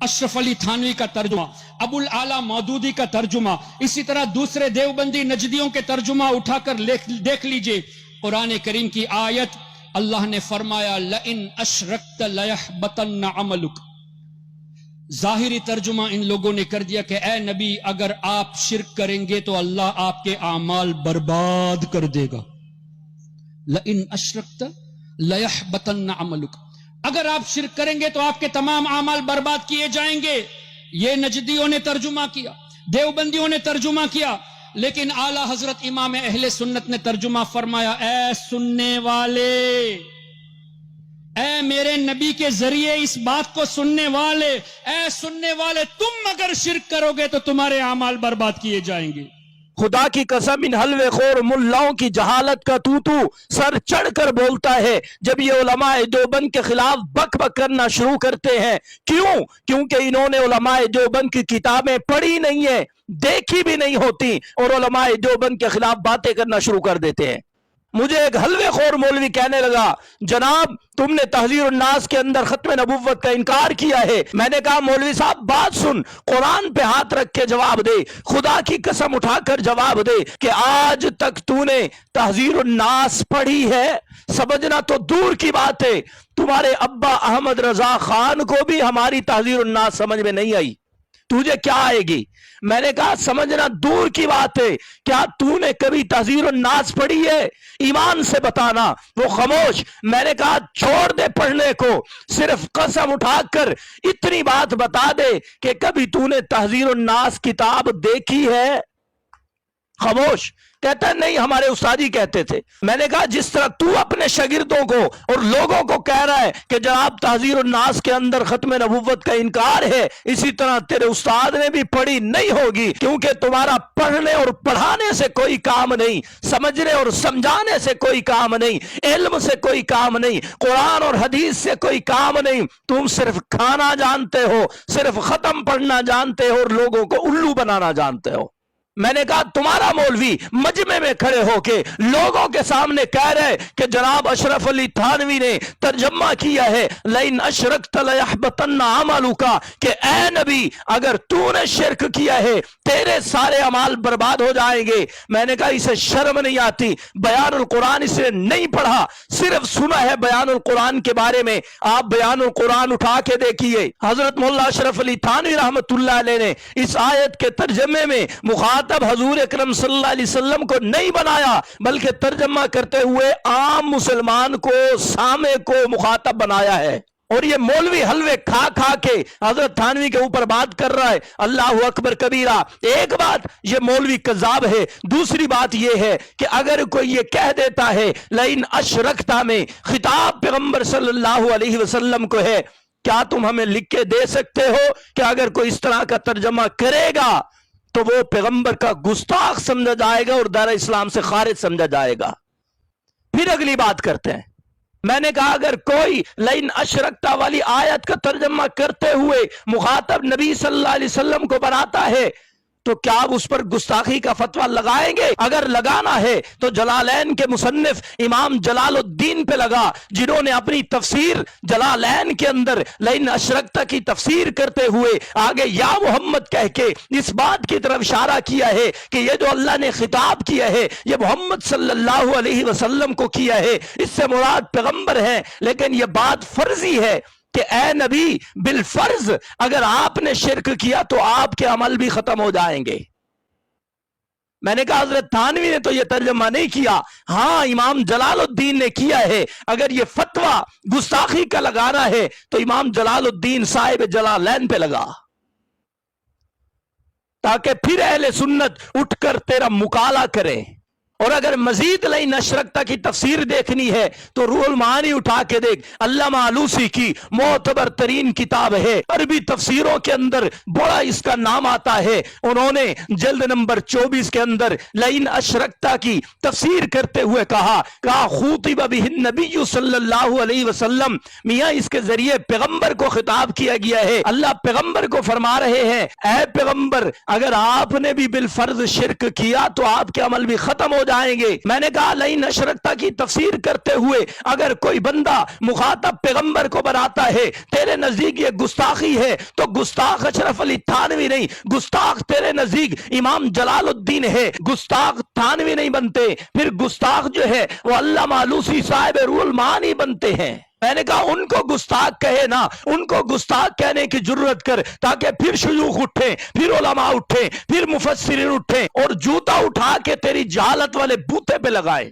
اشرف علی تھانوی کا ترجمہ، ابو الاعلی مودودی کا ترجمہ، اسی طرح دوسرے دیوبندی نجدیوں کے ترجمہ اٹھا کر دیکھ لیجئے۔ قرآن کریم کی آیت اللہ نے فرمایا لئن اشرکت لیحبطن عملک۔ ظاہری ترجمہ ان لوگوں نے کر دیا کہ اے نبی اگر آپ شرک کریں گے تو اللہ آپ کے اعمال برباد کر دے گا۔ لئن اشرکت لیحبطن عملک، اگر آپ شرک کریں گے تو آپ کے تمام اعمال برباد کیے جائیں گے۔ یہ نجدیوں نے ترجمہ کیا، دیوبندیوں نے ترجمہ کیا، لیکن اعلی حضرت امام اہل سنت نے ترجمہ فرمایا اے سننے والے، اے میرے نبی کے ذریعے اس بات کو سننے والے، اے سننے والے، تم اگر شرک کرو گے تو تمہارے اعمال برباد کیے جائیں گے۔ خدا کی قسم ان حلوے خور ملاؤں کی جہالت کا تو سر چڑھ کر بولتا ہے جب یہ علماء دیوبند کے خلاف بک بک کرنا شروع کرتے ہیں۔ کیونکہ انہوں نے علماء دیوبند کی کتابیں پڑھی نہیں ہیں، دیکھی بھی نہیں ہوتی، اور علماء دیوبند کے خلاف باتیں کرنا شروع کر دیتے ہیں۔ مجھے ایک حلوے خور مولوی کہنے لگا جناب تم نے تحذیر الناس کے اندر ختم نبوت کا انکار کیا ہے۔ میں نے کہا مولوی صاحب بات سن، قرآن پہ ہاتھ رکھ کے جواب دے، خدا کی قسم اٹھا کر جواب دے کہ آج تک تو نے تحذیر الناس پڑھی ہے؟ سمجھنا تو دور کی بات ہے، تمہارے ابا احمد رضا خان کو بھی ہماری تحذیر الناس سمجھ میں نہیں آئی، تجھے کیا آئے گی؟ میں نے کہا سمجھنا دور کی بات ہے، کیا تو نے کبھی تحذیر الناس پڑھی ہے؟ ایمان سے بتانا۔ وہ خاموش۔ میں نے کہا چھوڑ دے پڑھنے کو، صرف قسم اٹھا کر اتنی بات بتا دے کہ کبھی تو نے تحذیر الناس کتاب دیکھی ہے؟ خاموش۔ کہتا ہے نہیں ہمارے استاد ہی کہتے تھے۔ میں نے کہا جس طرح تو اپنے شاگردوں کو اور لوگوں کو کہہ رہا ہے کہ جناب تحذیر الناس کے اندر ختم نبوت کا انکار ہے، اسی طرح تیرے استاد نے بھی پڑھی نہیں ہوگی، کیونکہ تمہارا پڑھنے اور پڑھانے سے کوئی کام نہیں، سمجھنے اور سمجھانے سے کوئی کام نہیں، علم سے کوئی کام نہیں، قرآن اور حدیث سے کوئی کام نہیں، تم صرف کھانا جانتے ہو، صرف ختم پڑھنا جانتے ہو اور لوگوں کو الو بنانا جانتے ہو۔ میں نے کہا تمہارا مولوی مجمع میں کھڑے ہو کے لوگوں کے سامنے کہہ رہے کہ جناب اشرف علی تھانوی نے ترجمہ کیا ہے لئن اشرکت لیحبطن عملک، کہ اے نبی اگر تو نے شرک کیا ہے تیرے سارے اعمال برباد ہو جائیں گے۔ میں نے کہا اسے شرم نہیں آتی؟ بیان القرآن اس نے نہیں پڑھا، صرف سنا ہے بیان القرآن کے بارے میں۔ آپ بیان القرآن اٹھا کے دیکھیے، حضرت مولا اشرف علی تھانوی رحمت اللہ علیہ نے اس آیت کے ترجمے میں مخاطب حضور اکرم صلی اللہ علیہ وسلم کو نہیں بنایا، بلکہ ترجمہ کرتے ہوئے عام مسلمان کو، سامع کو مخاطب بنایا ہے۔ اور یہ مولوی حلوے کھا کھا کے حضرت تھانوی کے اوپر بات کر رہا ہے۔ اللہ اکبر کبیرہ۔ ایک بات یہ مولوی کذاب ہے، دوسری بات یہ ہے کہ اگر کوئی یہ کہہ دیتا ہے لئن اشرکتا میں خطاب پیغمبر صلی اللہ علیہ وسلم کو ہے، کیا تم ہمیں لکھ کے دے سکتے ہو کہ اگر کوئی اس طرح کا ترجمہ کرے گا تو وہ پیغمبر کا گستاخ سمجھا جائے گا اور دار اسلام سے خارج سمجھا جائے گا؟ پھر اگلی بات کرتے ہیں۔ میں نے کہا اگر کوئی لئن اشرکتا والی آیت کا ترجمہ کرتے ہوئے مخاطب نبی صلی اللہ علیہ وسلم کو بناتا ہے تو کیا آپ اس پر گستاخی کا فتویٰ لگائیں گے؟ اگر لگانا ہے تو جلالین کے مصنف امام جلال الدین پہ لگا، جنہوں نے اپنی تفسیر جلالین کے اندر لئن اشرکتا کی تفسیر کرتے ہوئے آگے یا محمد کہہ کے اس بات کی طرف اشارہ کیا ہے کہ یہ جو اللہ نے خطاب کیا ہے یہ محمد صلی اللہ علیہ وسلم کو کیا ہے، اس سے مراد پیغمبر ہیں، لیکن یہ بات فرضی ہے کہ اے نبی بالفرض اگر آپ نے شرک کیا تو آپ کے عمل بھی ختم ہو جائیں گے۔ میں نے کہا حضرت تھانوی نے تو یہ ترجمہ نہیں کیا، ہاں امام جلال الدین نے کیا ہے۔ اگر یہ فتویٰ گستاخی کا لگانا ہے تو امام جلال الدین صاحب جلالین پہ لگا، تاکہ پھر اہل سنت اٹھ کر تیرا مکالہ کرے۔ اور اگر مزید لئن اشرکتا کی تفسیر دیکھنی ہے تو روح المعانی اٹھا کے دیکھ، علامہ آلوسی کی معتبر ترین کتاب ہے، عربی تفسیروں کے اندر بڑا اس کا نام آتا ہے۔ انہوں نے جلد نمبر 24 کے اندر لئن اشرکتا کی تفسیر کرتے ہوئے کہا خوطب بہ النبی صلی اللہ علیہ وسلم، میاں اس کے ذریعے پیغمبر کو خطاب کیا گیا ہے۔ اللہ پیغمبر کو فرما رہے ہیں اے پیغمبر اگر آپ نے بھی بالفرض شرک کیا تو آپ کے عمل بھی ختم ہو آئیں گے. میں نے کہا لئن اشرکتا کی تفسیر کرتے ہوئے اگر کوئی بندہ مخاطب پیغمبر کو بناتا ہے تیرے نزدیک یہ گستاخی ہے تو گستاخ اشرف علی تھانوی نہیں، گستاخ تیرے نزدیک امام جلال الدین ہے، گستاخ تھانوی نہیں بنتے. پھر گستاخ جو ہے وہ علامہ آلوسی صاحب روح المعانی بنتے ہیں. میں نے کہا ان کو گستاخ کہے نا، ان کو گستاخ کہنے کی جرت کر تاکہ پھر شیوخ اٹھیں، پھر علماء اٹھیں، پھر مفسرین اٹھیں اور جوتا اٹھا کے تیری جہالت والے بوتے پہ لگائے.